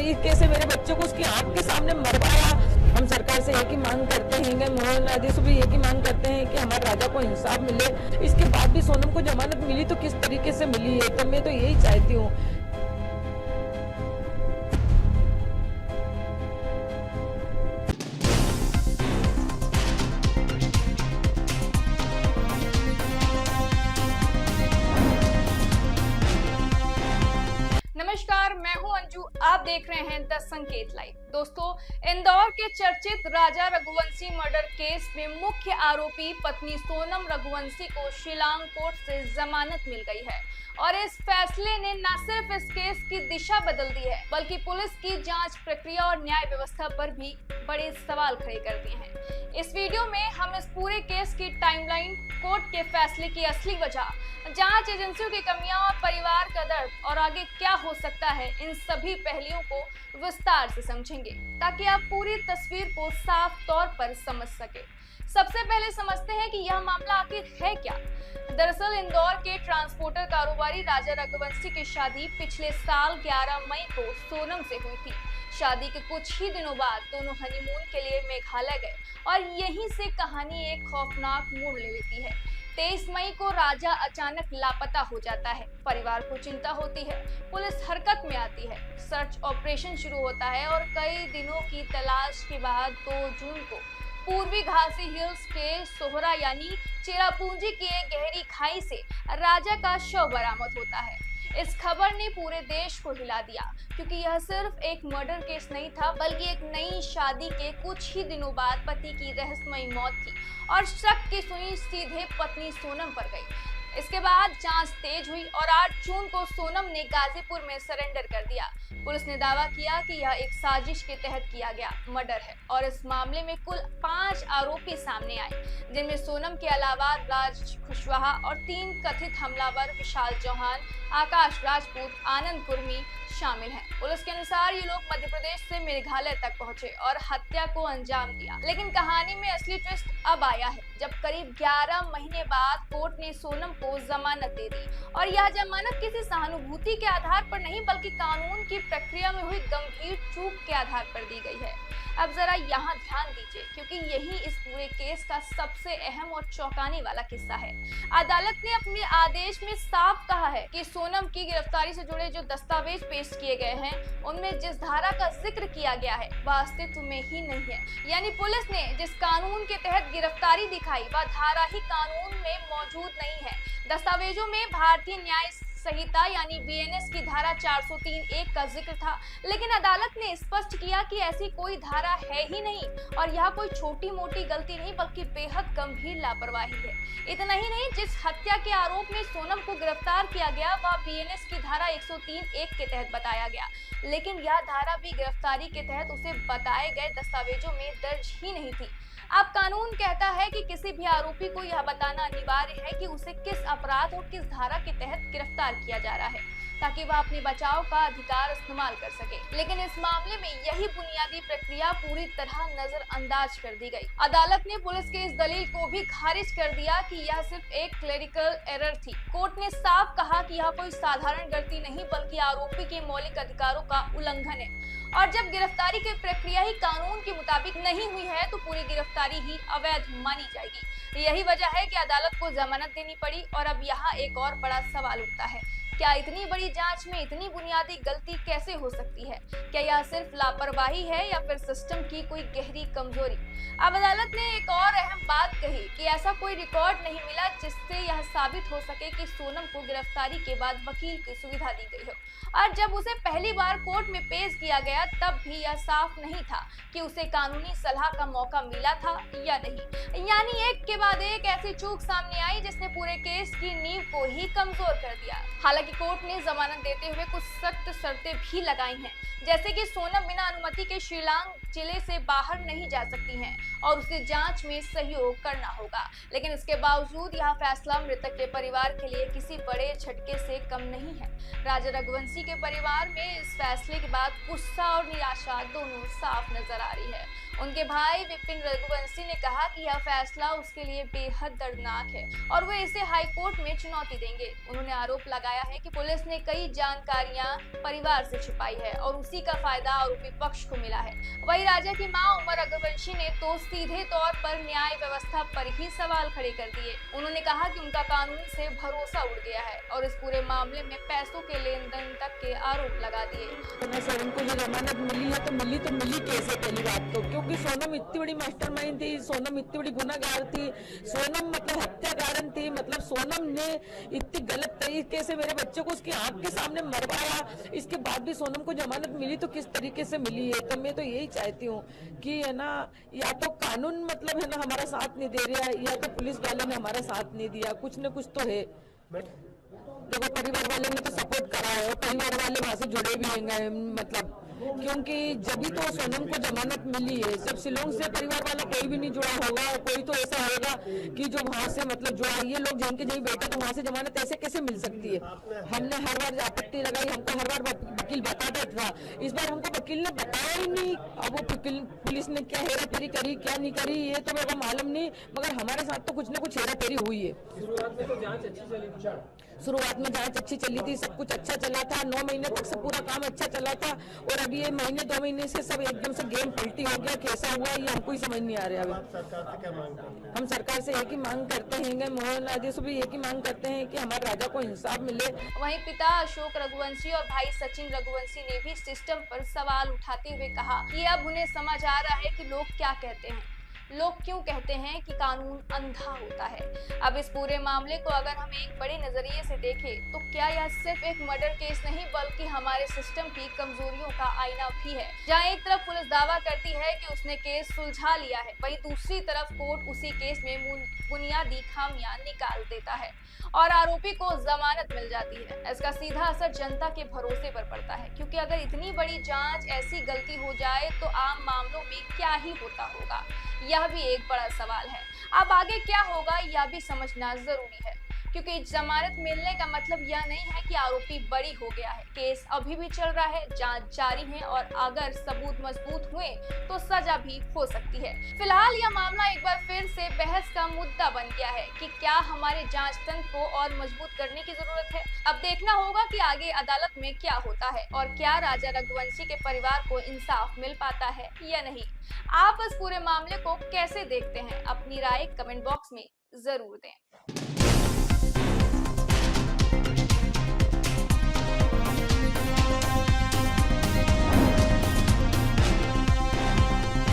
तरीके से मेरे बच्चों को उसकी आंख के सामने मरवाया। हम सरकार से एक ही मांग करते हैं, मोहन आदि से भी एक ही मांग करते हैं कि हमारे राजा को इंसाफ मिले। इसके बाद भी सोनम को जमानत मिली तो किस तरीके से मिली है, तो मैं तो यही चाहती हूँ। नमस्कार, मैं हूं अंजू। आप देख रहे हैं द संकेत लाइव। दोस्तों, इंदौर के चर्चित राजा रघुवंशी मर्डर केस में मुख्य आरोपी पत्नी सोनम रघुवंशी को शिलांग कोर्ट से जमानत मिल गई है और इस फैसले ने न सिर्फ इस केस की दिशा बदल दी है बल्कि पुलिस की जांच प्रक्रिया और न्याय व्यवस्था पर भी बड़े सवाल खड़े कर दिए हैं। इस वीडियो में हम इस पूरे केस की टाइमलाइन, कोर्ट के फैसले की असली वजह, जांच एजेंसियों की कमियां और परिवार का दर्द और आगे क्या हो सकता है, इन सभी पहलुओं को विस्तार से समझेंगे ताकि आप पूरी तस्वीर को साफ तौर पर समझ सके। सबसे पहले समझते हैं कि यह मामला आखिर है क्या। दरअसल इंदौर के ट्रांसपोर्टर कारोबारी राजा रघुवंशी की शादी पिछले साल 11 मई को सोनम से हुई थी। शादी के कुछ ही दिनों बाद दोनों हनीमून के लिए मेघालय गए और यहीं से कहानी एक खौफनाक मोड़ ले लेती है। 23 मई को राजा अचानक लापता हो जाता है। परिवार को चिंता होती है, पुलिस हरकत में आती है, सर्च ऑपरेशन शुरू होता है और कई दिनों की तलाश के बाद 2 जून को पूर्वी घासी हिल्स के सोहरा यानी चेरापूंजी की एक गहरी खाई से राजा का शव बरामद होता है। इस खबर ने पूरे देश को हिला दिया क्योंकि यह सिर्फ एक मर्डर केस नहीं था बल्कि एक नई शादी के कुछ ही दिनों बाद पति की रहस्यमयी मौत थी और शक की सुई सीधे पत्नी सोनम पर गई। इसके बाद जांच तेज हुई और 8 जून को सोनम ने गाजीपुर में सरेंडर कर दिया। पुलिस ने दावा किया कि यह एक साजिश के तहत किया गया मर्डर है और इस मामले में कुल 5 आरोपी सामने आए, जिनमें सोनम के अलावा राज कुशवाहा और 3 कथित हमलावर विशाल चौहान, आकाश राजपूत, आनंद कुर्मी शामिल हैं। पुलिस के अनुसार ये लोग मध्य प्रदेश से मेघालय तक पहुंचे और हत्या को अंजाम दिया। लेकिन कहानी में असली ट्विस्ट अब आया है जब करीब 11 महीने बाद कोर्ट ने सोनम को जमानत दे दी और यह जमानत किसी सहानुभूति के आधार पर नहीं बल्कि कानून की प्रक्रिया में हुई गंभीर चूक के आधार पर दी गई है। अब जरा यहाँ ध्यान दीजिए क्योंकि यही इस पूरे केस का सबसे अहम और चौंकाने वाला किस्सा है। अदालत ने अपने आदेश में साफ कहा है कि सोनम की गिरफ्तारी से जुड़े जो दस्तावेज पेश किए गए हैं उनमें जिस धारा का जिक्र किया गया है वह अस्तित्व में ही नहीं है। यानी पुलिस ने जिस कानून के तहत गिरफ्तारी दिखाई वह धारा ही कानून में मौजूद नहीं है। दस्तावेजों में भारतीय न्याय संहिता यानी बीएनएस की धारा 403(1) का जिक्र था, लेकिन अदालत ने स्पष्ट किया कि ऐसी कोई धारा है ही नहीं और यह कोई छोटी मोटी गलती नहीं बल्कि बेहद गंभीर लापरवाही है। इतना ही नहीं, जिस हत्या के आरोप में सोनम को गिरफ्तार किया गया वह बीएनएस की धारा 103(1) के तहत बताया गया, लेकिन यह धारा भी गिरफ्तारी के तहत उसे बताए गए दस्तावेजों में दर्ज ही नहीं थी। अब कानून कहता है कि किसी भी आरोपी को यह बताना अनिवार्य है कि उसे किस अपराध और किस धारा के तहत गिरफ्तार किया जा रहा है ताकि वह अपने बचाव का अधिकार इस्तेमाल कर सके। लेकिन इस मामले में यही बुनियादी प्रक्रिया पूरी तरह नजरअंदाज कर दी गई। अदालत ने पुलिस के इस दलील को भी खारिज कर दिया कि यह सिर्फ एक क्लेरिकल एरर थी। कोर्ट ने साफ कहा कि यह कोई साधारण गलती नहीं बल्कि आरोपी के मौलिक अधिकारों का उल्लंघन है और जब गिरफ्तारी की प्रक्रिया ही कानून के मुताबिक नहीं हुई है तो पूरी गिरफ्तारी ही अवैध मानी जाएगी। यही वजह है कि अदालत को जमानत देनी पड़ी और अब यहाँ एक और बड़ा सवाल उठता है, क्या इतनी बड़ी जांच में इतनी बुनियादी गलती कैसे हो सकती है? क्या यह सिर्फ लापरवाही है या फिर सिस्टम की कोई गहरी कमजोरी? अब अदालत ने एक और अहम बात कही कि ऐसा कोई रिकॉर्ड नहीं मिला जिससे यह साबित हो सके कि सोनम को गिरफ्तारी के बाद वकील की सुविधा दी गई हो और जब उसे पहली बार कोर्ट में पेश किया गया तब भी यह साफ नहीं था कि उसे कानूनी सलाह का मौका मिला था या नहीं। यानी एक के बाद एक ऐसी चूक सामने आई जिसने पूरे केस की नींव को ही कमजोर कर दिया। हालांकि कोर्ट ने जमानत देते हुए कुछ सख्त शर्तें भी लगाई हैं, जैसे कि सोनम बिना अनुमति के शिलांग जिले से बाहर नहीं जा सकती हैं और उसे जांच में सहयोग करना होगा। लेकिन इसके बावजूद यह फैसला मृतक के परिवार के लिए किसी बड़े झटके से कम नहीं है। राजा रघुवंशी के परिवार में इस फैसले के बाद गुस्सा और निराशा दोनों साफ नजर आ रही है। उनके भाई विपिन रघुवंशी ने कहा कि यह फैसला उसके लिए बेहद दर्दनाक है और वे इसे हाई कोर्ट में चुनौती देंगे। उन्होंने आरोप लगाया है कि पुलिस ने कई जानकारियां परिवार से छुपाई है और उसी का फायदा आरोपी पक्ष को मिला है। वहीं राजा की मां उमा रघुवंशी ने तो सीधे तौर पर न्याय व्यवस्था पर ही सवाल खड़े कर दिए। उन्होंने कहा कि उनका कानून से भरोसा उड़ गया है और इस पूरे मामले में पैसों के लेन देन तक के आरोप लगा दिए। सर उनको जो जमानत मिली है तो मिली कैसे? पहली बात तो क्योंकि सोनम इतनी बड़ी मास्टरमाइंड थी, सोनम इतनी बड़ी गुनाहगार थी, सोनम मतलब हत्याकारण थी, मतलब सोनम ने इतनी गलत तरीके से मेरे बच्चे को उसकी आंख के सामने मरवाया। इसके बाद भी सोनम को जमानत मिली तो किस तरीके से मिली है? तो मैं तो यही चाहती हूँ कि है ना, या तो कानून मतलब है ना हमारा साथ नहीं दे रहा है, या तो पुलिस वाले ने हमारा साथ नहीं दिया, कुछ न कुछ तो है। देखो परिवार वाले ने तो सपोर्ट करा है और परिवार वाले वहां से जुड़े भी हैं, मतलब क्योंकि जब भी तो सोनम को जमानत मिली है, जब शिलोंग से परिवार वाला कोई भी नहीं जुड़ा होगा, कोई तो ऐसा होगा कि जो वहां से मतलब जुड़ा, ये लोग जिनके नहीं बैठे तो वहां से जमानत ऐसे कैसे मिल सकती है? हमने हर बार आपत्ति लगाई, हमको हर बार वकील बताता था, इस बार हमको वकील ने बताया ही नहीं। अब वो पुलिस ने क्या हेरा फेरी करी क्या नहीं करी ये तो मेरे को मालूम नहीं, मगर हमारे साथ तो कुछ न कुछ हेरा फेरी हुई है। शुरुआत में जांच अच्छी चली थी, सब कुछ अच्छा चला था, 9 महीने तक से पूरा काम अच्छा चला था, और अभी ये महीने 2 महीने से सब एकदम से गेम पलटी हो गया। कैसा हुआ ये हमको ही समझ नहीं आ रहा। अभी सरकार से क्या मांग करते हैं? हम सरकार से एक ही मांग करते हैं, मोहन आदि से भी एक ही मांग करते हैं कि हमारे राजा को इंसाफ मिले। वहीं पिता अशोक रघुवंशी और भाई सचिन रघुवंशी ने भी सिस्टम पर सवाल उठाते हुए कहा कि अब उन्हें समझ आ रहा है कि लोग क्या कहते हैं, लोग क्यों कहते हैं कि कानून अंधा होता है। अब इस पूरे मामले को अगर हम एक बड़े नजरिए से देखें तो क्या यह सिर्फ एक मर्डर केस नहीं बल्कि हमारे सिस्टम की कमजोरियों का आईना भी है। जहां एक तरफ पुलिस दावा करती है कि उसने केस सुलझा लिया है, वहीं दूसरी तरफ कोर्ट उसी केस में बुनियादी खामियां निकाल देता है और आरोपी को जमानत मिल जाती है। इसका सीधा असर जनता के भरोसे पर पड़ता है, क्योंकि अगर इतनी बड़ी जांच ऐसी गलती हो जाए तो आम मामलों में क्या ही होता होगा, यह भी एक बड़ा सवाल है। अब आगे क्या होगा यह भी समझना जरूरी है, क्योंकि जमानत मिलने का मतलब यह नहीं है कि आरोपी बरी हो गया है। केस अभी भी चल रहा है, जांच जारी है और अगर सबूत मजबूत हुए तो सजा भी हो सकती है। फिलहाल यह मामला एक बार फिर से बहस का मुद्दा बन गया है कि क्या हमारे जांच तंत्र को और मजबूत करने की जरूरत है। अब देखना होगा कि आगे अदालत में क्या होता है और क्या राजा रघुवंशी के परिवार को इंसाफ मिल पाता है या नहीं। आप इस पूरे मामले को कैसे देखते हैं? अपनी राय कमेंट बॉक्स में जरूर दें।